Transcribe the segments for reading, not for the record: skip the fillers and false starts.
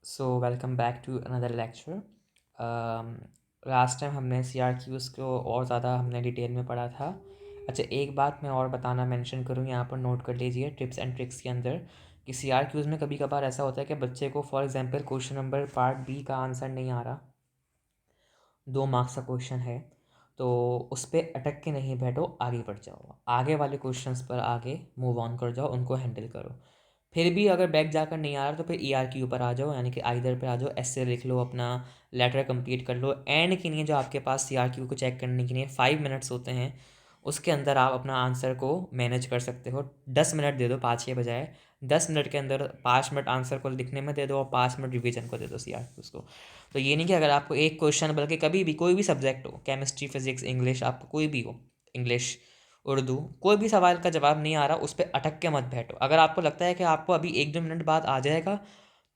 So welcome back to another lecture. Last time हमने C are queues को और ज़्यादा हमने डिटेल में पढ़ा था। अच्छा, एक बात मैं और बताना मेंशन करूँ, यहाँ पर नोट कर लीजिए टिप्स एंड ट्रिक्स के अंदर कि सी आर क्यूज़ में कभी कभार ऐसा होता है कि बच्चे को for example question number part B का आंसर नहीं आ रहा, 2 मार्क्स का क्वेश्चन है, तो उस पर अटक के नहीं बैठो, आगे बढ़ जाओ, आगे वाले क्वेश्चंस पर आगे मूव ऑन कर जाओ, उनको हैंडल करो। फिर भी अगर बैक जाकर नहीं आ रहा तो फिर ई आर के ऊपर आ जाओ, यानी कि आइदर पे आ जाओ, ऐसे लिख लो, अपना लेटर कंप्लीट कर लो। एंड के लिए जो आपके पास सी आर क्यू को चेक करने के लिए 5 मिनट्स होते हैं, उसके अंदर आप अपना आंसर को मैनेज कर सकते हो। 10 मिनट दे दो 5 के बजाय, 10 मिनट के अंदर 5 मिनट आंसर को लिखने में दे दो और 5 मिनट रिवीजन को दे दो सी आर क्यूज़ को। तो ये नहीं कि अगर आपको एक क्वेश्चन, बल्कि कभी भी कोई भी सब्जेक्ट हो, केमिस्ट्री, फिजिक्स, इंग्लिश, आपको कोई भी हो, इंग्लिश, उर्दू, कोई भी सवाल का जवाब नहीं आ रहा, उस पर अटक के मत बैठो। अगर आपको लगता है कि आपको अभी 1-2 मिनट बाद आ जाएगा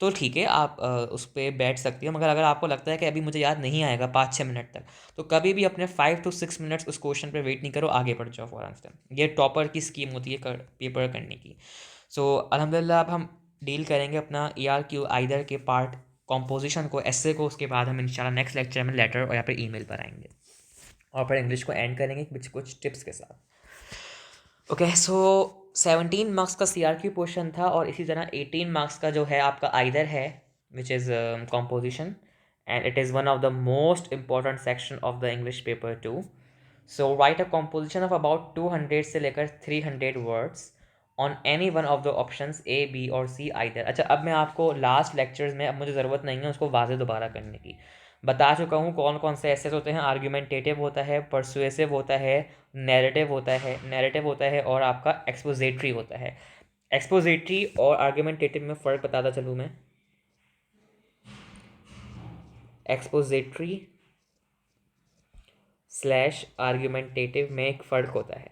तो ठीक है, आप उस पर बैठ सकती हो। मगर अगर आपको लगता है कि अभी मुझे याद नहीं आएगा 5-6 मिनट तक, तो कभी भी अपने 5 to 6 मिनट्स उस क्वेश्चन पर वेट नहीं करो, आगे बढ़ जाओ फॉर आंसर। ये टॉपर की स्कीम होती है पेपर करने की। सो अल्हम्दुलिल्लाह अब हम डील करेंगे अपना ई आर क्यू आइदर के पार्ट कॉम्पोजिशन को, एस्से को। उसके बाद हम इंशाल्लाह नेक्स्ट लेक्चर में लेटर और या फिर ईमेल पर आएंगे और फिर इंग्लिश को एंड करेंगे कुछ कुछ टिप्स के साथ। ओके, सो 17 मार्क्स का सी आर क्यू पोर्शन था और इसी तरह 18 मार्क्स का जो है आपका आइदर है, which is composition, and it is one of the most important section of the English paper too. So write a composition of about 200 से लेकर 300 words on any one of the options A, B और C either. अच्छा, अब मैं आपको last lectures में, अब मुझे ज़रूरत नहीं है उसको वाजे दोबारा करने की, बता चुका हूँ कौन कौन से ऐसे होते हैं। आर्ग्यूमेंटेटिव होता है, परसुएसिव होता है, नैरेटिव होता है और आपका एक्सपोजिटरी होता है। एक्सपोजिटरी और आर्ग्यूमेंटेटिव में फ़र्क बताता चलूँ मैं। एक्सपोजिटरी स्लैश आर्ग्यूमेंटेटिव में एक फ़र्क होता है।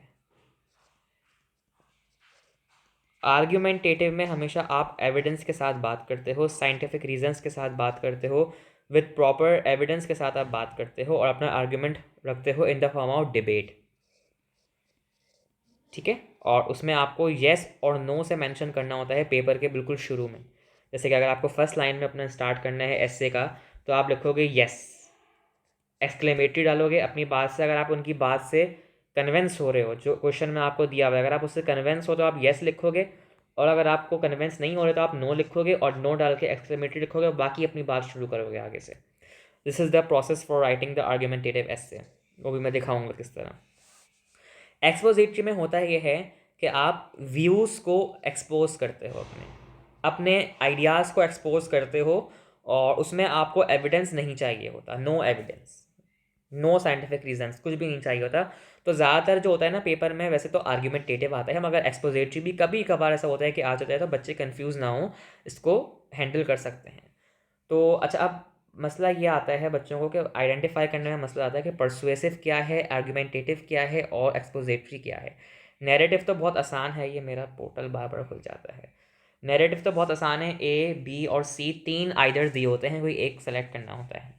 आर्ग्यूमेंटेटिव में हमेशा आप एविडेंस के साथ बात करते हो, साइंटिफिक रीजंस के साथ बात करते हो, विद प्रॉपर एविडेंस के साथ आप बात करते हो और अपना आर्ग्यूमेंट रखते हो in the form of debate. ठीक है, और उसमें आपको येस और नो से मेंशन करना होता है पेपर के बिल्कुल शुरू में। जैसे कि अगर आपको फर्स्ट लाइन में अपना स्टार्ट करना है एस्से का, तो आप लिखोगे येस, एक्सक्लेमेटरी डालोगे अपनी बात से। अगर आप उनकी बात से कन्विंस हो रहे हो, जो क्वेश्चन में आपको दिया हुआ है, अगर आप उससे कन्विंस हो तो आप येस लिखोगे, और अगर आपको कन्विंस नहीं हो रहे तो आप नो लिखोगे और नो डाल के एक्सक्लेमेटरी लिखोगे और बाकी अपनी बात शुरू करोगे आगे से। This is the process for writing the argumentative essay, वो भी मैं दिखाऊंगा किस तरह। एक्सपोजिटरी में होता ये है कि आप व्यूज़ को एक्सपोज करते हो, अपने अपने आइडियाज़ को एक्सपोज करते हो, और उसमें आपको एविडेंस नहीं चाहिए होता, no evidence, no scientific reasons, कुछ भी नहीं चाहिए होता। तो ज़्यादातर जो होता है ना पेपर में, वैसे तो आर्ग्यूमेंटेटिव आता है, मगर एक्सपोजिटरी भी कभी कभार ऐसा होता है कि आ जाता है, तो बच्चे कंफ्यूज ना हो, इसको हैंडल कर सकते हैं। तो अच्छा, अब मसला ये आता है बच्चों को कि आइडेंटिफाई करने में मसला आता है कि परसुएसिव क्या है, आर्गुमेंटेटिव क्या है और एक्सपोजिटरी क्या है। नैरेटिव तो बहुत आसान है, ये मेरा पोर्टल बार बार खुल जाता है। नैरेटिव तो बहुत आसान है, ए, बी और सी तीन आइदर दिए होते हैं, कोई एक सेलेक्ट करना होता है।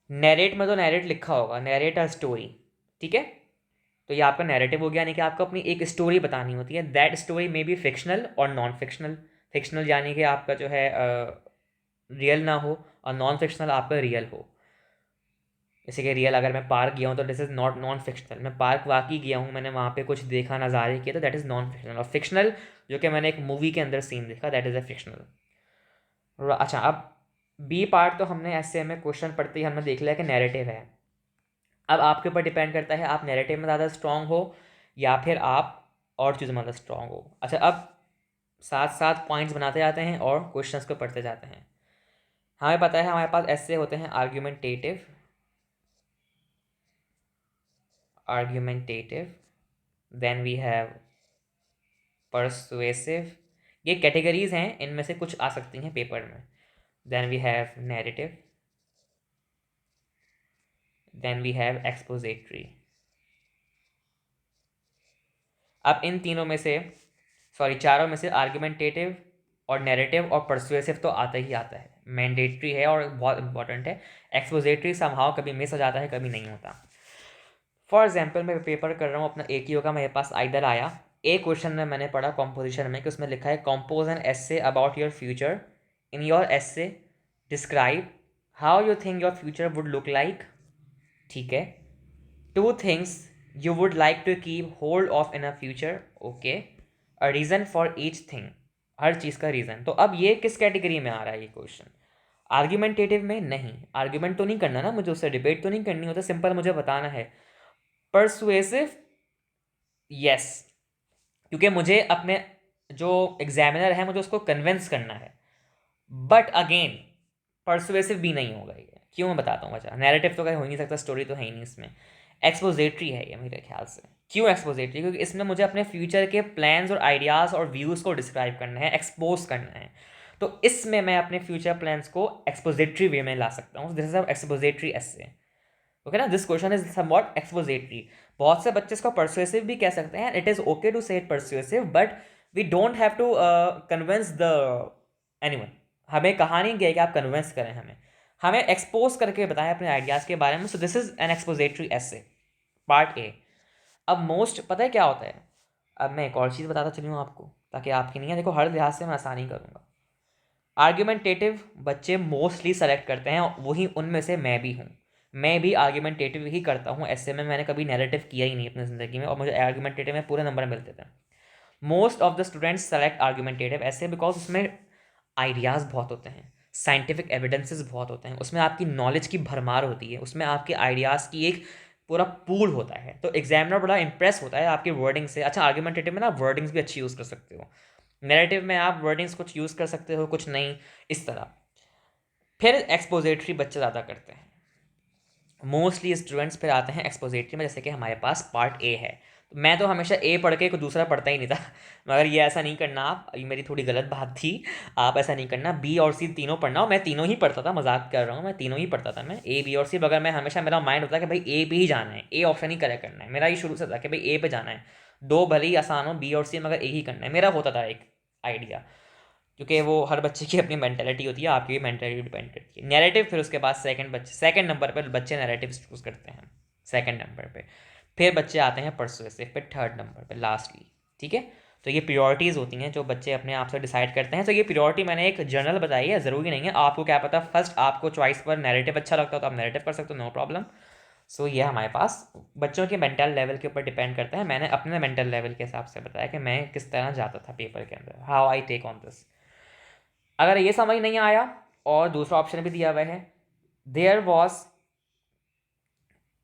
नैरेट में तो नैरेट लिखा होगा, नैरेट अ स्टोरी, ठीक है। तो ये आपका नैरेटिव हो गया, यानी कि आपको अपनी एक स्टोरी बतानी होती है। That story may be fictional और नॉन फिक्शनल। फिक्शनल यानी कि आपका जो है रियल ना हो, और नॉन फिक्शनल आपका रियल हो। जैसे कि रियल, अगर मैं पार्क गया हूँ तो this is not non fictional, मैं पार्क वाकई गया हूँ, मैंने वहाँ पे कुछ देखा, नज़ारे किए, तो दैट इज़ नॉन फिक्शनल। और फिक्शनल जो कि मैंने एक मूवी के अंदर सीन देखा, दैट इज़ अ फिक्शनल। अच्छा, अब बी पार्ट तो हमने ऐसे में क्वेश्चन पढ़ते ही हमने देख लिया कि नैरेटिव है। अब आपके ऊपर डिपेंड करता है आप नैरेटिव में ज़्यादा स्ट्रांग हो या फिर आप और चीज़ में ज़्यादा स्ट्रांग हो। अच्छा, अब साथ साथ पॉइंट्स बनाते जाते हैं और क्वेश्चंस को पढ़ते जाते हैं। हमें पता है हमारे पास ऐसे होते हैं argumentative, argumentative, then we have persuasive। ये कैटेगरीज हैं, इनमें से कुछ आ सकती हैं पेपर में। then we have narrative, then we have expository। अब इन तीनों में से, सॉरी चारों में से आर्ग्यूमेंटेटिव और नैरेटिव और परसुएसिव तो आता ही आता है, मैंडेटरी है और बहुत इंपॉर्टेंट है। एक्सपोजिटरी समहाउ कभी मिस हो जाता है, कभी नहीं होता। फॉर एग्जाम्पल मैं पेपर कर रहा हूँ अपना ए का, मेरे पास आइदर आया, एक क्वेश्चन में मैंने पढ़ा कॉम्पोजिशन में कि उसमें लिखा है compose an essay about your future in your essay describe how you think your future would look like. ठीक है. 2 things you would like to keep hold of in a future. Okay. A reason for each thing. हर चीज़ का reason. तो अब ये किस category में आ रहा है ये क्वेश्चन? आर्ग्यूमेंटेटिव में नहीं. आर्ग्यूमेंट तो नहीं करना ना मुझे, उससे डिबेट तो नहीं करनी होता, सिंपल मुझे बताना है. परसुएसिव, यस, क्योंकि मुझे अपने जो एग्जामिनर है मुझे उसको कन्विंस करना है. बट अगेन परसुएसिव भी नहीं होगा ये. क्यों, मैं बताता हूँ वजह. नैरेटिव तो कहीं हो ही नहीं सकता, स्टोरी तो है ही नहीं इसमें. एक्सपोजेटरी है ये मेरे ख्याल से. क्यों एक्सपोजेटरी? क्योंकि इसमें मुझे अपने फ्यूचर के प्लान्स और आइडियाज़ और व्यूज़ को डिस्क्राइब करना है, एक्सपोज करना है. तो इसमें मैं अपने फ्यूचर प्लान्स को एक्सपोजेटरी वे में ला सकता हूँ. This is expository essay. Okay ना, this question is somewhat expository. बहुत से बच्चे इसको परसुएसिव भी कह सकते हैं. It is okay to say it persuasive, but we don't have to convince the anyone. हमें कहा नहीं गया कि आप कन्विंस करें हमें. हमें एक्सपोज करके बताएं अपने आइडियाज़ के बारे में. So this is an expository essay, part A. अब मोस्ट पता है क्या होता है? अब मैं एक और चीज़ बताता चलूँ आपको, ताकि आपकी नहीं है. देखो, हर लिहाज से मैं आसानी करूँगा. आर्ग्यूमेंटेटिव बच्चे मोस्टली सेलेक्ट करते हैं, वही उनमें से मैं भी हूँ. मैं भी आर्ग्यूमेंटेटिव ही करता हूँ. ऐसे में मैंने कभी नैरेटिव किया ही नहीं अपनी ज़िंदगी में, और मुझे आर्ग्यूमेंटेटिव में पूरे नंबर मिलते थे. Most of the students select argumentative ऐसे बिकॉज उसमें आइडियाज़ बहुत होते हैं, साइंटिफिक एविडेंसेस बहुत होते हैं, उसमें आपकी नॉलेज की भरमार होती है, उसमें आपके आइडियाज़ की एक पूरा पूल होता है. तो एग्जामिनर बड़ा इंप्रेस होता है आपकी वर्डिंग से. अच्छा, आर्ग्यूमेंटेटिव में ना वर्डिंग्स भी अच्छी यूज़ कर सकते हो. नैरेटिव में आप वर्डिंग्स कुछ यूज़ कर सकते हो, कुछ नहीं, इस तरह. फिर एक्सपोजिटरी बच्चे ज़्यादा करते हैं. मोस्टली स्टूडेंट्स फिर आते हैं एक्सपोजिटरी में, जैसे कि हमारे पास पार्ट ए है. तो मैं तो हमेशा ए पढ़ के कोई दूसरा पढ़ता ही नहीं था. मगर ये ऐसा नहीं करना आप, ये मेरी थोड़ी गलत बात थी. आप ऐसा नहीं करना. बी और सी तीनों पढ़ना हो. मैं तीनों ही पढ़ता था, मजाक कर रहा हूँ, मैं तीनों ही पढ़ता था. मैं ए बी और सी, मगर मैं हमेशा, मेरा माइंड होता है कि भाई ए पे ही जाना है, ए ऑप्शन ही करेक्ट करना है. मेरा ये शुरू से था कि भाई ए पे जाना है. दो भले ही आसान हो, बी और सी, मगर ए ही करना है. मेरा होता था एक आइडिया. क्योंकि वो हर बच्चे की अपनी मेंटेलिटी होती है, आपकी भी मेंटेलिटी डिपेंड करती है. नैरेटिव फिर उसके बाद सेकंड नंबर पर बच्चे नैरेटिव चूज़ करते हैं, सेकंड नंबर पे. फिर बच्चे आते हैं परसुएसिव पे थर्ड नंबर पे लास्टली. ठीक है. तो ये प्रियोरिटीज़ होती हैं जो बच्चे अपने आप से डिसाइड करते हैं. तो ये प्रियोरिटी मैंने एक जनरल बताई है, ज़रूरी नहीं है. आपको क्या पता फर्स्ट आपको चॉइस पर नैरेटिव अच्छा लगता हो तो आप नैरेटिव कर सकते हो, नो प्रॉब्लम. सो ये हमारे पास बच्चों के मेंटल लेवल के ऊपर डिपेंड करता है. मैंने अपने मेंटल लेवल के हिसाब से बताया कि मैं किस तरह जाता था पेपर के अंदर, how I take on this. अगर ये समझ नहीं आया, और दूसरा ऑप्शन भी दिया हुआ है, there was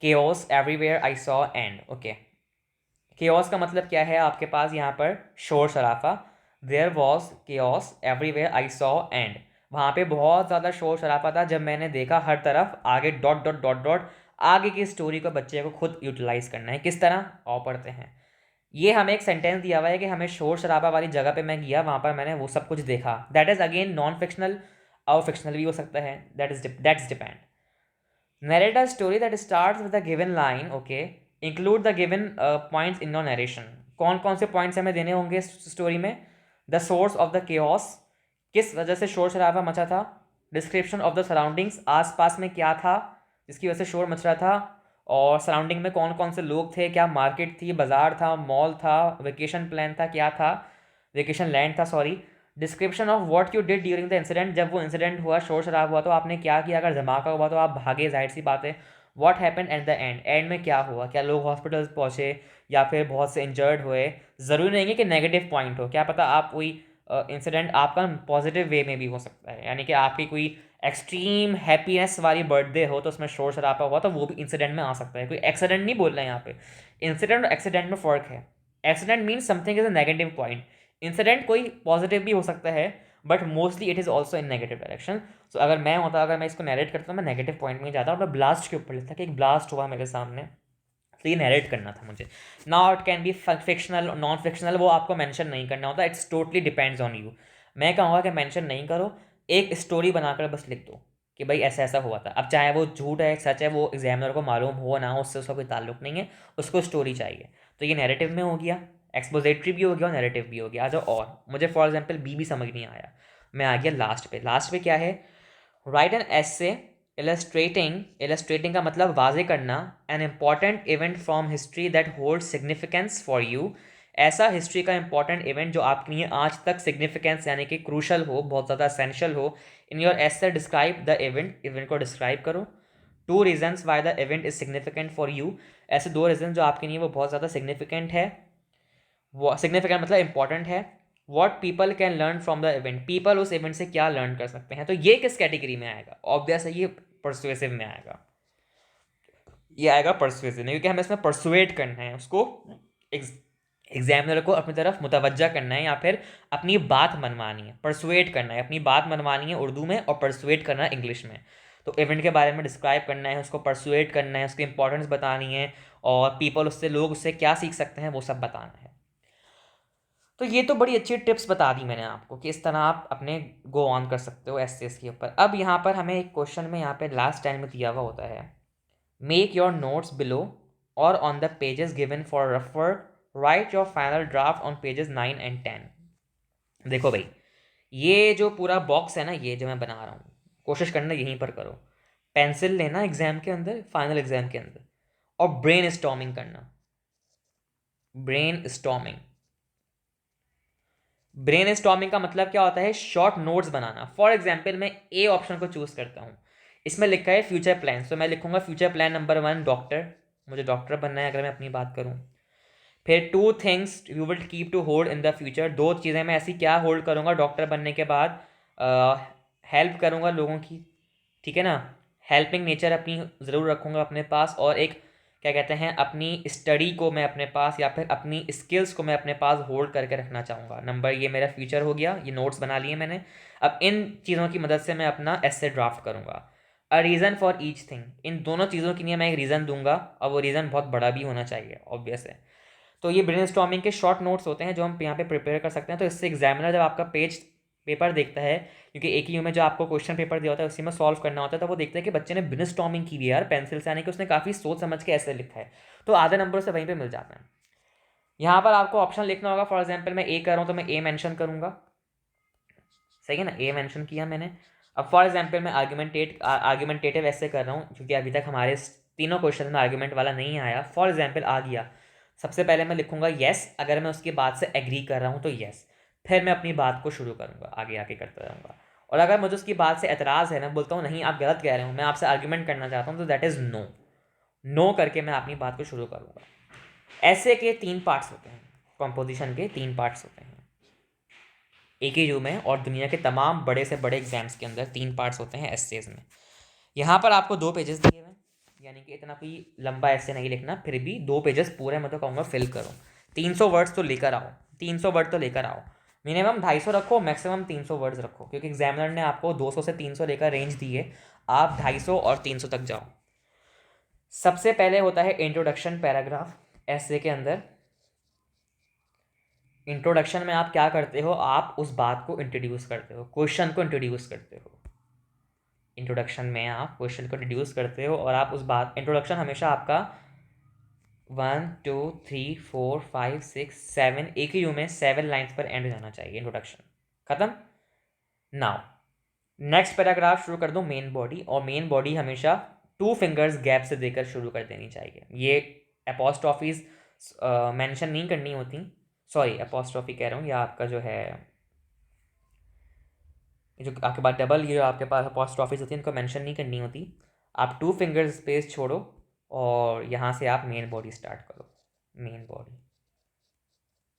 chaos everywhere I saw and. Okay, chaos का मतलब क्या है आपके पास यहाँ पर? शोर शराफा. There was chaos everywhere I saw and. वहाँ पे बहुत ज़्यादा शोर शराफा था जब मैंने देखा हर तरफ आगे डॉट डॉट डॉट डॉट. आगे की स्टोरी को बच्चे को खुद यूटिलाइज करना है. किस तरह? और पढ़ते हैं. ये हमें एक सेंटेंस दिया हुआ है कि हमें शोर शराबा वाली जगह पे मैं गया, वहाँ पर मैंने वो सब कुछ देखा. That is again non fictional और फिक्शनल भी हो सकता है. That's depend. Narrate a story that starts with a given line. Okay, include the given points in your narration. कौन कौन से पॉइंट्स हमें देने होंगे स्टोरी में? The source of the chaos, किस वजह से शोर शराबा मचा था. डिस्क्रिप्शन ऑफ द सराउंडिंग्स, आसपास में क्या था जिसकी वजह से शोर मच रहा था, और सराउंडिंग में कौन कौन से लोग थे, क्या मार्केट थी, बाजार था, मॉल था, वेकेशन प्लान था, क्या था, वेकेशन लैंड था, sorry. Description of what you did during the incident, जब वो इंसिडेंट हुआ, शोर शराब हुआ, तो आपने क्या किया. अगर धमाका हुआ तो आप भागे, जाहिर सी बात है. What happened at the end, and में क्या हुआ, क्या लोग हॉस्पिटल पहुँचे या फिर बहुत से इंजर्ड हुए. ज़रूरी नहीं है कि नेगेटिव पॉइंट हो, क्या पता आप कोई इंसिडेंट आपका पॉजिटिव वे में भी हो सकता है. यानी कि आपकी कोई एक्सट्रीम हैप्पीनेस वाली बर्थडे हो तो उसमें शोर शराबा हुआ, तो वो भी इंसिडेंट में आ सकता है. कोई एक्सीडेंट नहीं बोल रहे हैं यहाँ पे. इंसिडेंट और एक्सीडेंट में फ़र्क है. Accident means something is a negative point. Incident कोई पॉजिटिव भी हो सकता है, but mostly it is also in negative direction. So अगर मैं होता, अगर मैं इसको नैरेट करता, मैं नेगेटिव पॉइंट में ही जाता और मैं ब्लास्ट के ऊपर लिखता कि एक ब्लास्ट हुआ मेरे सामने, तो ये नैरेट करना था मुझे. Now it can be fictional, non fictional, वो आपको मेंशन नहीं करना होता. It's totally depends on you. मैं कहूँगा कि मेंशन नहीं करो, एक स्टोरी बनाकर बस लिख दो कि भाई ऐसा ऐसा हुआ था. अब चाहे वो झूठ है सच है, वो एग्जामिनर को मालूम हो ना हो, उससे उसका कोई ताल्लुक नहीं है, उसको स्टोरी चाहिए. तो ये नैरेटिव में हो गया, एक्सपोजिटरी भी हो गया और नैरेटिव भी हो गया. आ जाओ, और मुझे फॉर एग्जाम्पल बी भी समझ नहीं आया. मैं आ गया लास्ट पे. लास्ट पे क्या है? राइट एन एसे इलस्ट्रेटिंग का मतलब वाजे करना, an important event from history that hold significance for you ऐसा हिस्ट्री का इंपॉर्टेंट इवेंट जो आपके लिए आज तक सिग्निफिकेंस यानी कि क्रूशल हो, बहुत ज़्यादा एसेंशियल हो। इन your essay describe the event, event को डिस्क्राइब करो। 2 reasons why the event is significant for you, ऐसे 2 रीजन जो आपके लिए वो बहुत ज़्यादा सिग्निफिकेंट है, वो सिग्निफिकेंट मतलब इंपॉर्टेंट है। What people can learn from the event, people उस इवेंट से क्या लर्न कर सकते हैं। तो ये किस कैटेगरी में आएगा? ऑब्वियस है ये परसुएसिव में आएगा, ये आएगा परसुएसिव में, क्योंकि हमें इसमें परसुएट करना है उसको, एग्जामिनर को अपनी तरफ मुतवज्जा करना है या फिर अपनी बात मनवानी है। परसुएट करना है, अपनी बात मनवानी है उर्दू में, और परसुएट करना है इंग्लिश में। तो इवेंट के बारे में डिस्क्राइब करना है, उसको परसुएट करना है, उसकी इंपॉर्टेंस बतानी है, और पीपल उससे, लोग उससे क्या सीख सकते हैं वो सब बताना है। तो ये तो बड़ी अच्छी टिप्स बता दी मैंने आपको कि इस तरह आप अपने गो ऑन कर सकते हो एसेस के ऊपर। अब यहाँ पर हमें एक क्वेश्चन में यहाँ पे लास्ट टाइम में दिया हुआ होता है, मेक योर नोट्स बिलो और on the pages given for refer, right your final draft on pages 9 and 10। देखो भाई, ये जो पूरा बॉक्स है ना, ये जो मैं बना रहा हूँ, कोशिश करना यहीं पर करो। पेंसिल लेना एग्जाम के अंदर, फाइनल एग्जाम के अंदर, और ब्रेन स्टॉर्मिंग करना। ब्रेन स्टॉर्मिंग, ब्रेन स्टॉर्मिंग का मतलब क्या होता है? Short notes banana. For example मैं ए ऑप्शन को चूज करता हूँ, इसमें लिखा है फ्यूचर प्लान, तो मैं लिखूंगा फ्यूचर प्लान नंबर 1 डॉक्टर, मुझे डॉक्टर बनना है अगर मैं अपनी बात करूँ। फिर 2 things you will keep to hold in the future, 2 चीज़ें मैं ऐसी क्या होल्ड करूँगा डॉक्टर बनने के बाद? हेल्प करूँगा लोगों की, ठीक है ना, हेल्पिंग नेचर अपनी ज़रूर रखूँगा अपने पास, और एक क्या कहते हैं, अपनी स्टडी को मैं अपने पास, या फिर अपनी स्किल्स को मैं अपने पास होल्ड करके रखना चाहूँगा। नंबर, ये मेरा फ्यूचर हो गया, ये नोट्स बना लिए मैंने। अब इन चीज़ों की मदद से मैं अपना एसे ड्राफ्ट करूँगा। A reason for each thing, इन दोनों चीज़ों के लिए मैं एक रीज़न दूंगा, और वो रीज़न बहुत बड़ा भी होना चाहिए, ऑब्वियस है। तो ये ब्रेनस्टॉर्मिंग के शॉर्ट नोट्स होते हैं जो हम यहाँ पे प्रिपेयर कर सकते हैं। तो इससे एग्जामिनर जब आपका पेपर देखता है, क्योंकि एक ही यू में जो आपको क्वेश्चन पेपर दिया होता है उसी में सॉल्व करना होता है, तो वो देखते हैं कि बच्चे ने ब्रेनस्टॉर्मिंग की भी है यार पेंसिल से, यानी कि उसने काफ़ी सोच समझ के ऐसे लिखा है, तो आधे नंबर से वहीं पर मिल जाते हैं। यहाँ पर आपको ऑप्शन लिखना होगा, फॉर एग्जाम्पल मैं ए कर रहा हूँ तो मैं ए मैंशन करूँगा, सही है ना, ए मैंशन किया मैंने। अब फॉर एग्जाम्पल मैं आर्ग्यूमेंटेटिव ऐसे कर रहा हूँ, क्योंकि अभी तक हमारे तीनों क्वेश्चन में आर्ग्यूमेंट वाला नहीं आया। फॉर एग्जाम्पल आ गया, सबसे पहले मैं लिखूंगा येस, अगर मैं उसकी बात से एग्री कर रहा हूँ तो येस, फिर मैं अपनी बात को शुरू करूँगा, आगे आगे करता रहूँगा। और अगर मुझे उसकी बात से एतराज़ है, मैं बोलता हूँ नहीं आप गलत कह रहे हो, मैं आपसे आर्ग्यूमेंट करना चाहता हूँ, तो दैट इज़ नो, नो करके मैं अपनी बात को शुरू करूँगा। ऐसे के 3 पार्ट्स होते हैं, कॉम्पोजिशन के 3 पार्ट्स होते हैं एक ही जो में, और दुनिया के तमाम बड़े से बड़े एग्जाम्स के अंदर 3 पार्ट्स होते हैं एसेज में। यहाँ पर आपको 2 पेजेस दिए हुए, यानी कि इतना कोई लंबा ऐसे नहीं लिखना, फिर भी 2 पेजेस पूरे मैं तो कहूँगा फिल करो। 300 वर्ड्स तो लेकर आओ, 300 वर्ड तो लेकर आओ, मिनिमम 250 रखो, मैक्सिमम 300 वर्ड्स रखो, क्योंकि एग्जामिनर ने आपको 200 से 300 लेकर रेंज दी है, आप 250 और 300 तक जाओ। सबसे पहले होता है इंट्रोडक्शन पैराग्राफ ऐसे के अंदर। इंट्रोडक्शन में आप क्या करते हो? आप उस बात को इंट्रोड्यूस करते हो, क्वेश्चन को इंट्रोड्यूस करते हो। इंट्रोडक्शन में आप क्वेश्चन को इंट्रोड्यूस करते हो, और आप उस बात, इंट्रोडक्शन हमेशा आपका 1 2 3 4 5 6 7 एक ही यू में 7 लाइन्स पर एंड हो जाना चाहिए इंट्रोडक्शन, खत्म। नाउ नेक्स्ट पैराग्राफ शुरू कर दो मेन बॉडी, और मेन बॉडी हमेशा 2 फिंगर्स गैप से देकर शुरू कर देनी चाहिए। ये एपोस्ट्रॉफीज मेंशन नहीं करनी होती, सॉरी एपोस्ट्रॉफी कह रहा हूँ, या आपका जो है जो आपके पास डबल, ये जो आपके पास अपोस्ट्रॉफीज होती है इनको मेंशन नहीं करनी होती। आप 2 फिंगर स्पेस छोड़ो, और यहाँ से आप मेन बॉडी स्टार्ट करो, मेन बॉडी,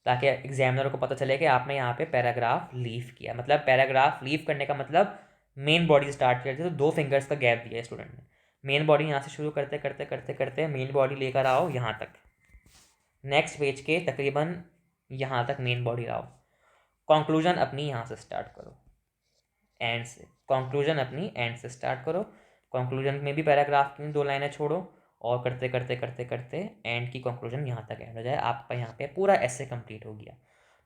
ताकि एग्जामिनर को पता चले कि आपने यहाँ पे पैराग्राफ लीव किया। मतलब पैराग्राफ लीव करने का मतलब मेन बॉडी स्टार्ट करते, तो 2 फिंगर्स का गैप दिया स्टूडेंट ने। मेन बॉडी यहाँ से शुरू करते करते करते करते मेन बॉडी लेकर आओ यहाँ तक, नेक्स्ट पेज के तकरीबन यहाँ तक मेन बॉडी लाओ। कंक्लूजन अपनी यहाँ से स्टार्ट करो, एंड से, कंक्लूजन अपनी एंड से स्टार्ट करो। कंक्लूजन में भी पैराग्राफ की 2 लाइनें छोड़ो, और करते करते करते करते एंड की कंक्लूजन यहाँ तक एंड हो जाए, आपका यहाँ पे पूरा एसे कंप्लीट हो गया।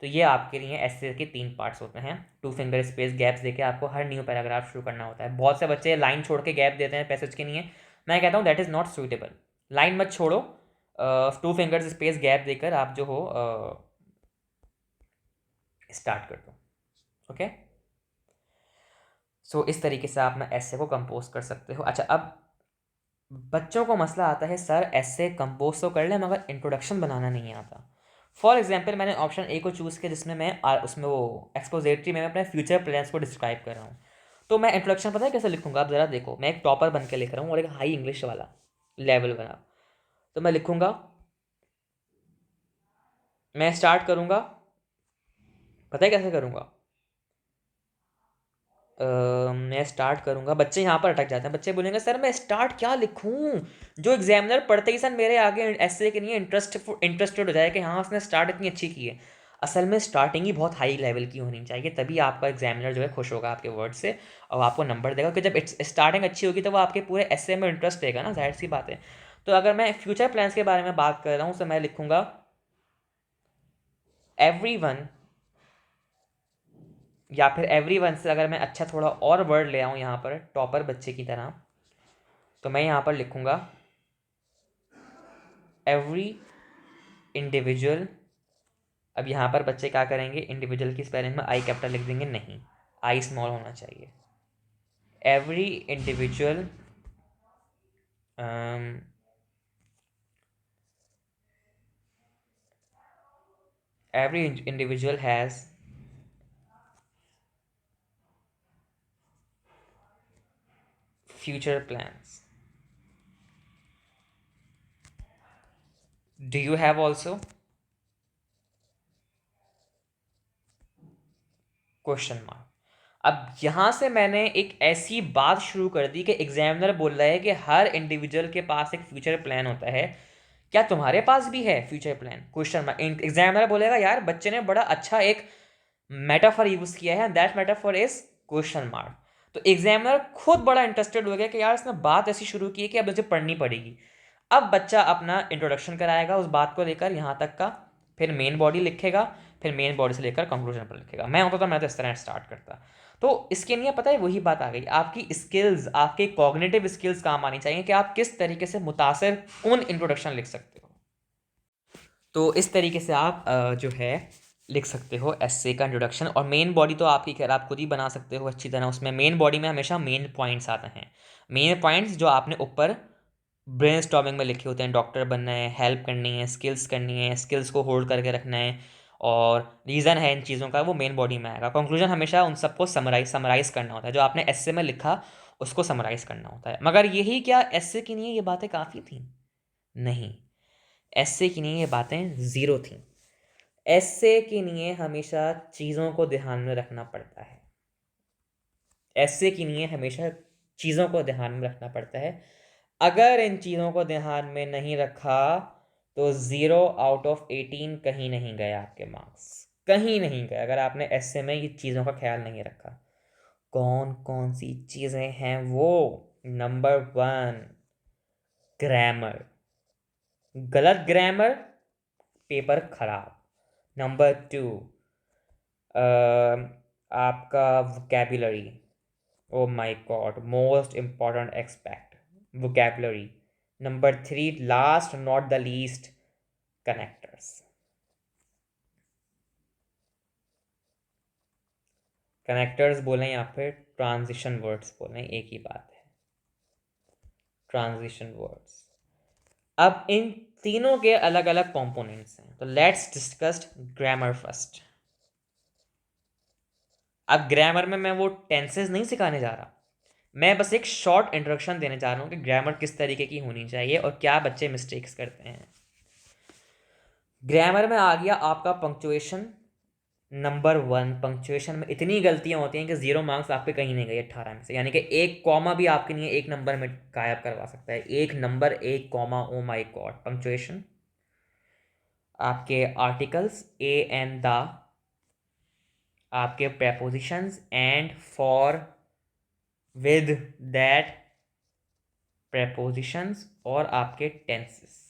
तो ये आपके लिए एसे के 3 पार्ट्स होते हैं। 2 फिंगर स्पेस गैप्स देके आपको हर न्यू पैराग्राफ शुरू करना होता है। बहुत से बच्चे लाइन छोड़ के गैप देते हैं पैसेज के लिए, मैं कहता हूँ that is not suitable. Line मत छोड़ो, 2 फिंगर्स स्पेस गैप देकर आप जो हो स्टार्ट कर दो, ओके। सो इस तरीके से आप ना ऐसे को कंपोज कर सकते हो। अच्छा, अब बच्चों को मसला आता है सर ऐसे कंपोज तो कर ले मगर इंट्रोडक्शन बनाना नहीं आता, फॉर एग्जाम्पल मैंने ऑप्शन ए को चूज़ किया जिसमें मैं उसमें वो एक्सपोजिटरी में मैं अपने फ्यूचर प्लान्स को डिस्क्राइब कर रहा हूँ। तो मैं इंट्रोडक्शन पता है कैसे लिखूंगा, आप ज़रा देखो, मैं एक टॉपर बन के लिख रहा हूँ और एक हाई इंग्लिश वाला लेवल वाला। तो मैं लिखूंगा, मैं स्टार्ट करूंगा, पता है कैसे करूंगा, मैं स्टार्ट करूंगा, बच्चे यहाँ पर अटक जाते हैं, बच्चे बोलेंगे सर मैं स्टार्ट क्या लिखूं, जो एग्जामिनर पढ़ते ही सर मेरे आगे ऐसे के लिए इंटरेस्टेड हो जाए कि हाँ उसने स्टार्ट इतनी अच्छी की है। असल में स्टार्टिंग ही बहुत हाई लेवल की होनी चाहिए, तभी आपका एग्जामिनर जो है खुश होगा आपके वर्ड से और आपको नंबर देगा, क्योंकि जब स्टार्टिंग अच्छी होगी तो वो आपके पूरे एस्से में इंटरेस्ट देगा ना, जाहिर सी बात है। तो अगर मैं फ्यूचर प्लान्स के बारे में बात कर रहा हूँ तो मैं लिखूंगा एवरी वन, या फिर एवरी वन से अगर मैं अच्छा थोड़ा और वर्ड ले आऊँ यहाँ पर टॉपर बच्चे की तरह, तो मैं यहाँ पर लिखूँगा एवरी इंडिविजुअल। अब यहाँ पर बच्चे क्या करेंगे, इंडिविजुअल की स्पेलिंग में आई कैपिटल लिख देंगे, नहीं, आई स्मॉल होना चाहिए। Every individual every individual has future plans. Do you have also? Question mark. अब यहाँ से मैंने एक ऐसी बात शुरू कर दी कि एग्जामिनर बोल रहा है कि हर इंडिविजुअल के पास एक फ्यूचर प्लान होता है, क्या तुम्हारे पास भी है future plan, question mark. Examiner बोलेगा यार बच्चे ने बड़ा अच्छा एक मेटाफर यूज किया है, that metaphor is question mark. तो एग्जामिनर खुद बड़ा इंटरेस्टेड हो गया कि यार इसने बात ऐसी शुरू की है कि अब मुझे पढ़नी पड़ेगी। अब बच्चा अपना इंट्रोडक्शन कराएगा उस बात को लेकर यहाँ तक का, फिर मेन बॉडी लिखेगा, फिर मेन बॉडी से लेकर कंक्लूजन पर लिखेगा। मैं होता तो मैं तो इस तरह स्टार्ट करता। तो इसके लिए पता है वही बात आ गई, आपकी स्किल्स, आपके कॉग्निटिव स्किल्स काम आनी चाहिए कि आप किस तरीके से मुतासिर कौन इंट्रोडक्शन लिख सकते हो। तो इस तरीके से आप जो है लिख सकते हो एस्से का इंट्रोडक्शन। और मेन बॉडी तो आपकी खैर आप खुद ही बना सकते हो अच्छी तरह। उसमें मेन बॉडी में हमेशा मेन पॉइंट्स आते हैं, मेन पॉइंट्स जो आपने ऊपर ब्रेनस्टॉर्मिंग में लिखे होते हैं, डॉक्टर बनना है, हेल्प करनी है, स्किल्स करनी है, स्किल्स को होल्ड करके रखना है और रीज़न है इन चीज़ों का, वो मेन बॉडी में आएगा। कंक्लूजन हमेशा उन सबको समराइज करना होता है, जो आपने एस्से में लिखा उसको समराइज करना होता है। मगर यही क्या एस्से के लिए ये बातें काफ़ी थी? नहीं, एस्से के लिए ये बातें ज़ीरो थी। एस्से के लिए हमेशा चीज़ों को ध्यान में रखना पड़ता है, एस्से के लिए हमेशा चीज़ों को ध्यान में रखना पड़ता है। अगर इन चीज़ों को ध्यान में नहीं रखा तो 0/18 कहीं नहीं गए आपके मार्क्स, कहीं नहीं गए, अगर आपने एस्से में ये चीज़ों का ख्याल नहीं रखा। कौन कौन सी चीज़ें हैं वो? नंबर 1, ग्रामर, गलत ग्रामर पेपर खराब। नंबर 2, आपका vocabulary, oh my God, most important aspect, vocabulary. Number 3, last not the least, connectors. Connectors बोलें या फिर ट्रांजिशन वर्ड्स बोलें, एक ही बात है, ट्रांजिशन वर्ड्स। अब इन तीनों के अलग अलग कंपोनेंट्स हैं, तो लेट्स डिस्कस ग्रामर फर्स्ट। अब ग्रामर में मैं वो टेंसेस नहीं सिखाने जा रहा, मैं बस एक शॉर्ट इंट्रोडक्शन देने जा रहा हूँ कि ग्रामर किस तरीके की होनी चाहिए और क्या बच्चे मिस्टेक्स करते हैं। ग्रामर में आ गया आपका पंक्चुएशन। नंबर 1, पंक्चुएशन में इतनी गलतियां होती हैं कि 0 मार्क्स आपके कहीं नहीं गए 18 में से, यानी कि एक कॉमा भी आपके लिए एक नंबर में गायब करवा सकता है, एक नंबर एक comma, oh my God. Punctuation, आपके आर्टिकल्स ए एंड द, आपके prepositions and for, with, that, prepositions और आपके टेंसेस,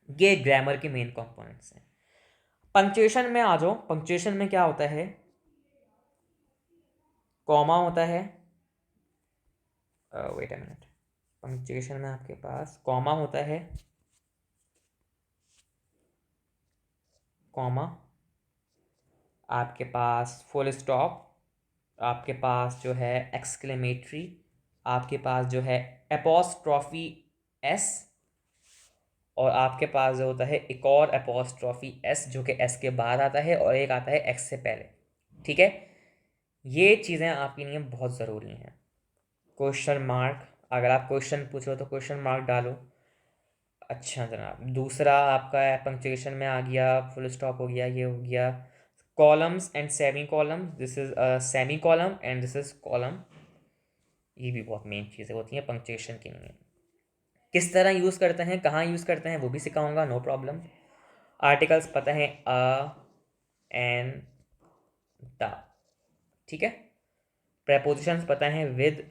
ये ग्रामर के मेन कंपोनेंट्स हैं। पंक्चुएशन में आ जाओ, पंक्चुएशन में क्या होता है? कॉमा होता है, वेट अ मिनट, पंक्चुएशन में आपके पास कॉमा होता है, कॉमा, आपके पास फुल स्टॉप, आपके पास जो है एक्सक्लेमेटरी, आपके पास जो है एपोस्ट्रॉफी एस, और आपके पास जो होता है एक और एपोस्ट्रॉफी एस जो कि एस के बाद आता है और एक आता है एक्स से पहले। ठीक है, ये चीज़ें आपके लिए बहुत ज़रूरी हैं। क्वेश्चन मार्क, अगर आप क्वेश्चन पूछो तो क्वेश्चन मार्क डालो। अच्छा जनाब, दूसरा आपका पंक्चुएशन में आ गया, फुल स्टॉप हो गया, ये हो गया। Columns and semi column, this is semi column and this is column. ये भी बहुत मेन चीज़ें होती हैं पंक्चुएशन के लिए। किस तरह यूज़ करते हैं, कहाँ यूज़ करते हैं, वो भी सिखाऊंगा, नो प्रॉब्लम। आर्टिकल्स पता है अ, एन, द। ठीक है, प्रेपोजिशंस पता है विद,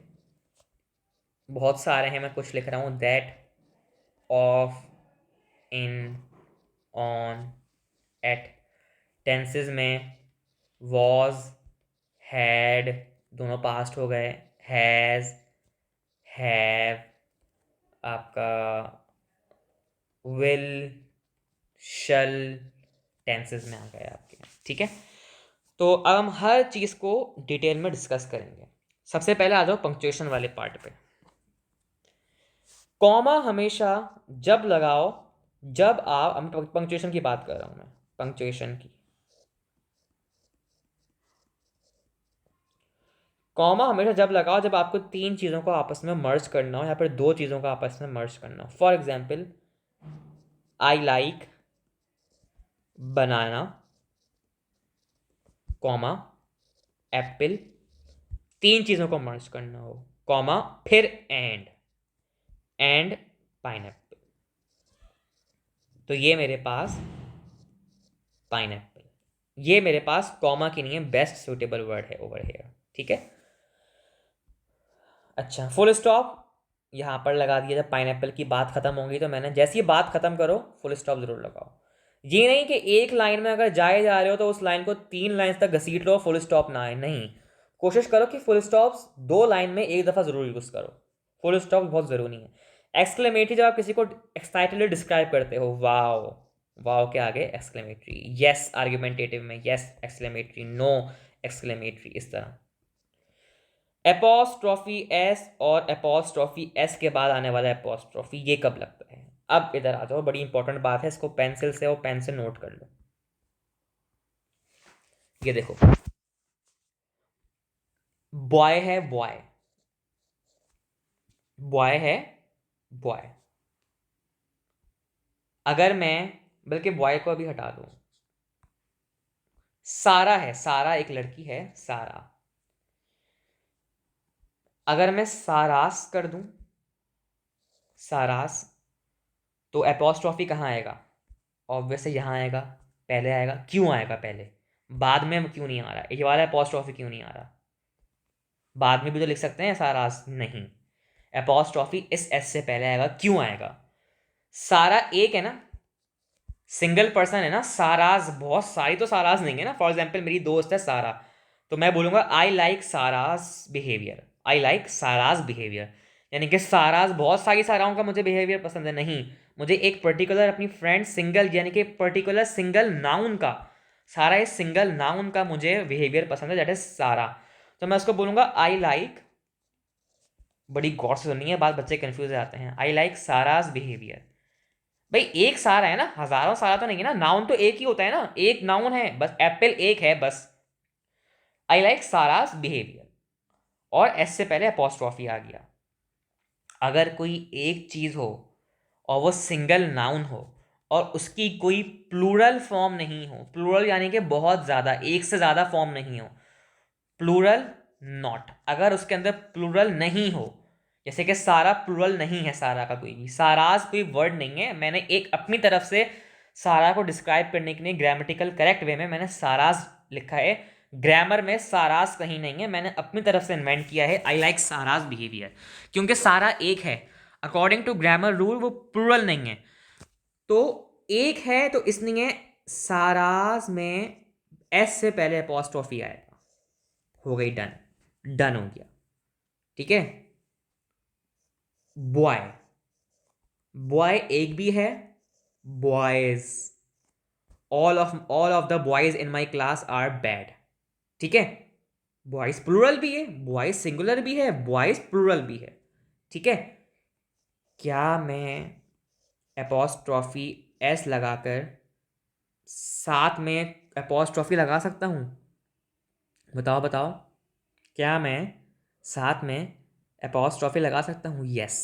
बहुत सारे हैं, मैं कुछ लिख रहा हूँ, that, of, in, on, at. Tenses में वॉज, हैड, दोनों पास्ट हो गए, हैज़, हैव, आपका विल, शल, टेंसेस में आ गए आपके। ठीक है, तो अब हम हर चीज़ को डिटेल में डिस्कस करेंगे। सबसे पहले आ जाओ पंक्चुएशन वाले पार्ट पे। कॉमा हमेशा जब लगाओ जब आप, पंक्चुएशन की बात कर रहा हूं मैं, पंक्चुएशन की। कॉमा हमेशा जब लगाओ जब आपको तीन चीज़ों को आपस में मर्ज करना हो या फिर दो चीज़ों को आपस में मर्ज करना हो। For example, I like banana, comma, Apple, तीन चीज़ों को मर्ज करना हो, कॉमा, फिर एंड पाइनएप्पल। तो ये मेरे पास पाइनएप्पल, ये मेरे पास कॉमा की नहीं है, बेस्ट सुटेबल वर्ड है ओवर हेयर। ठीक है, अच्छा, फुल स्टॉप यहाँ पर लगा दिया। जब पाइनएप्पल की बात खत्म होगी तो मैंने जैसे ही बात खत्म करो फुल स्टॉप जरूर लगाओ। ये नहीं कि एक लाइन में अगर जाए जा रहे हो तो उस लाइन को तीन लाइन तक घसीट लो, फुल स्टॉप ना आए, नहीं। कोशिश करो कि फुल स्टॉप्स दो लाइन में एक दफ़ा ज़रूर यूज़ करो। फुल स्टॉप बहुत ज़रूरी है। एक्सक्लेमेटरी, जब आप किसी को एक्साइटेडली डिस्क्राइब करते हो, वाओ, वाओ के आगे एक्सक्लेमेटरी, यस आर्ग्यूमेंटेटिव में यस एक्सक्लेमेटरी, नो एक्सक्लेमेटरी, इस तरह। एपोस्ट्रॉफी एस और एपोस्ट्रॉफी एस के बाद आने वाला एपोस्ट्रॉफी, ये कब लगता है? अब इधर आ जाओ, बड़ी इंपॉर्टेंट बात है, इसको पेंसिल से और पेन से नोट कर लो। ये देखो, बॉय है, बॉय, बॉय है, बॉय। अगर मैं, बल्कि बॉय को अभी हटा दूं, सारा है, सारा एक लड़की है, सारा। अगर मैं सारास कर दूं, सारास, तो एपोस्ट्रॉफी कहाँ आएगा? ऑब्वियसली यहाँ आएगा, पहले आएगा। क्यों आएगा पहले? बाद में क्यों नहीं आ रहा? ये वाला एपोस्ट्रॉफी क्यों नहीं आ रहा? बाद में भी तो लिख सकते हैं सारास, नहीं, एपोस्ट्रॉफी इस एस से पहले आएगा। क्यों आएगा? सारा एक है ना, सिंगल पर्सन है ना, साराज बहुत सारी तो साराज नहीं है ना। फॉर एग्जाम्पल, मेरी दोस्त है सारा, तो मैं बोलूंगा I like Sara's behaviour, I like Sara's behaviour, यानी कि साराज बहुत सारी साराओं का मुझे बिहेवियर पसंद है, नहीं। मुझे एक पर्टिकुलर अपनी फ्रेंड सिंगल, यानी कि पर्टिकुलर सिंगल नाउन का, सारा इस सिंगल नाउन का मुझे बिहेवियर पसंद है, दैट इज सारा। तो मैं उसको बोलूंगा आई लाइक, बड़ी गौर से सुनिए बात, बच्चे कंफ्यूज जाते हैं, आई लाइक साराज बिहेवियर। भाई एक सारा है ना, हजारों सारा तो नहीं है ना, नाउन तो एक ही होता है ना, एक नाउन है बस, एप्पल एक है बस। आई लाइक साराज बिहेवियर, और एस से पहले अपोस्ट्रॉफी आ गया। अगर कोई एक चीज हो और वो सिंगल नाउन हो और उसकी कोई प्लूरल फॉर्म नहीं हो, प्लूरल यानी कि बहुत ज्यादा, एक से ज्यादा फॉर्म नहीं हो, प्लूरल नॉट, अगर उसके अंदर प्लूरल नहीं हो, जैसे कि सारा प्लूरल नहीं है, सारा का कोई भी, साराज कोई वर्ड नहीं है, मैंने एक अपनी तरफ से सारा को डिस्क्राइब करने के लिए ग्रामेटिकल करेक्ट वे में मैंने साराज लिखा है। ग्रामर में सारास कहीं नहीं है, मैंने अपनी तरफ से इन्वेंट किया है आई लाइक सारास बिहेवियर, क्योंकि सारा एक है, अकॉर्डिंग टू ग्रामर रूल वो प्लूरल नहीं है। तो एक है तो इसलिए सारास में एस से पहले अपोस्ट्रोफी आएगा। हो गई डन, डन हो गया। ठीक है, बॉय, बॉय एक भी है, boys, all of the boys in my class are bad. ठीक है, बॉयज प्लूरल भी है, बॉयज सिंगुलर भी है, बॉयज प्लूरल भी है। ठीक है, क्या मैं एपॉस्ट्रॉफी एस लगाकर साथ में एपॉस्ट्रॉफी लगा सकता हूँ? बताओ बताओ, क्या मैं साथ में एपॉस्ट्रॉफी लगा सकता हूँ? यस।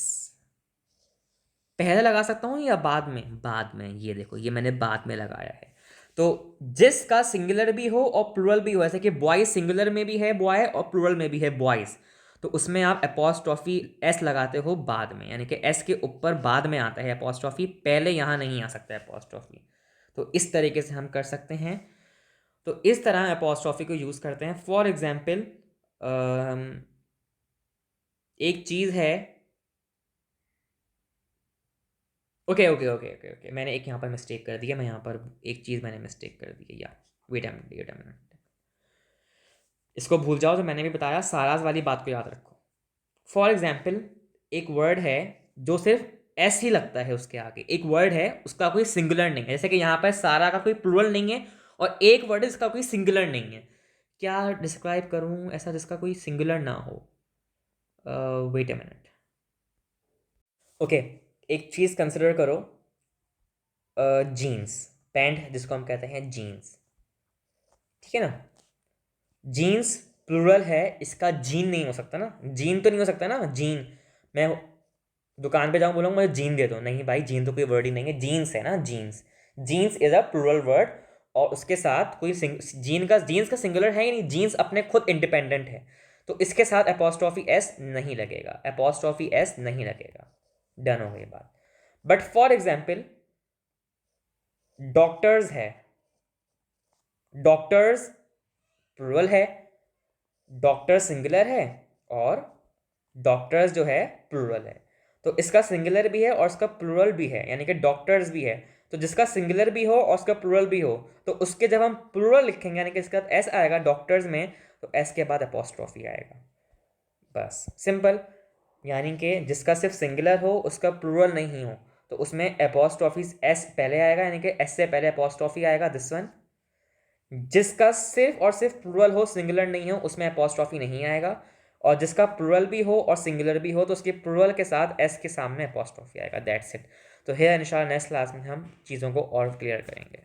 पहले लगा सकता हूँ या बाद में? बाद में। ये देखो, ये मैंने बाद में लगाया है। तो जिसका सिंगुलर भी हो और प्लूरल भी हो, जैसे कि बॉयज सिंगुलर में भी है बॉय और प्लूरल में भी है बॉयज, तो उसमें आप एपॉस्ट्रॉफी एस लगाते हो बाद में, यानी कि एस के ऊपर बाद में आता है एपॉस्ट्रॉफी, पहले यहाँ नहीं आ सकता एपॉस्ट्रॉफी। तो इस तरीके से हम कर सकते हैं। तो इस तरह एपॉस्ट्रॉफी को यूज़ करते हैं। फॉर एग्जाम्पल, एक चीज़ है, okay okay okay okay okay, मैंने एक यहाँ पर मिस्टेक कर दी है। मैं यहाँ पर एक चीज़ मैंने मिस्टेक कर दी है, या वेट अ मिनट, इसको भूल जाओ जो मैंने भी बताया, साराज वाली बात को याद रखो। फॉर एग्जाम्पल, एक वर्ड है जो सिर्फ एस ही लगता है उसके आगे, एक वर्ड है उसका कोई सिंगुलर नहीं है, जैसे कि यहाँ पर सारा का कोई प्लूरल नहीं है और एक वर्ड है जिसका कोई सिंगुलर नहीं है। क्या डिस्क्राइब करूँ ऐसा जिसका कोई सिंगुलर ना हो? वेट अ मिनट, ओके, एक चीज़ कंसिडर करो, जीन्स, पैंट जिसको हम कहते हैं जीन्स, ठीक है ना? जीन्स प्लूरल है, इसका जीन नहीं हो सकता ना, जीन तो नहीं हो सकता ना, जीन। मैं दुकान पे जाऊँ बोलूँगा मुझे जीन दे दो, नहीं भाई, जीन तो कोई वर्ड ही नहीं है, जीन्स है ना, jeans. Jeans is a plural word, और उसके साथ कोई जीन्स का सिंगुलर है ही नहीं, जीन्स अपने खुद इंडिपेंडेंट है। तो इसके साथ एपॉस्ट्रॉफी एस नहीं लगेगा, एपॉस्ट्रॉफी एस नहीं लगेगा। डन हो गई बात। बट फॉर एग्जाम्पल, डॉक्टर्स है, डॉक्टर्स प्लूरल है, डॉक्टर सिंगुलर है, और डॉक्टर्स जो है प्लूरल है। तो इसका सिंगुलर भी है और इसका प्लूरल भी है, यानी कि डॉक्टर्स भी है। तो जिसका सिंगुलर भी हो और उसका प्लूरल भी हो, तो उसके जब हम प्लूरल लिखेंगे, यानी कि इसका एस आएगा डॉक्टर्स में, तो एस के बाद अपोस्ट्रोफी आएगा। बस सिंपल। यानी कि जिसका सिर्फ सिंगुलर हो, उसका प्लूरल नहीं हो, तो उसमें अपोस्ट्रोफी एस पहले आएगा, यानी कि एस से पहले अपोस्ट्रोफी आएगा, दिस वन। जिसका सिर्फ और सिर्फ प्लूरल हो, सिंगुलर नहीं हो, उसमें अपोस्ट्रॉफी नहीं आएगा। और जिसका प्लूरल भी हो और सिंगुलर भी हो, तो उसके प्लूरल के साथ एस के सामने अपोस्ट्रॉफी आएगा, दैट्स इट। तो है इंशाल्लाह नेक्स्ट क्लास में हम चीज़ों को और क्लियर करेंगे।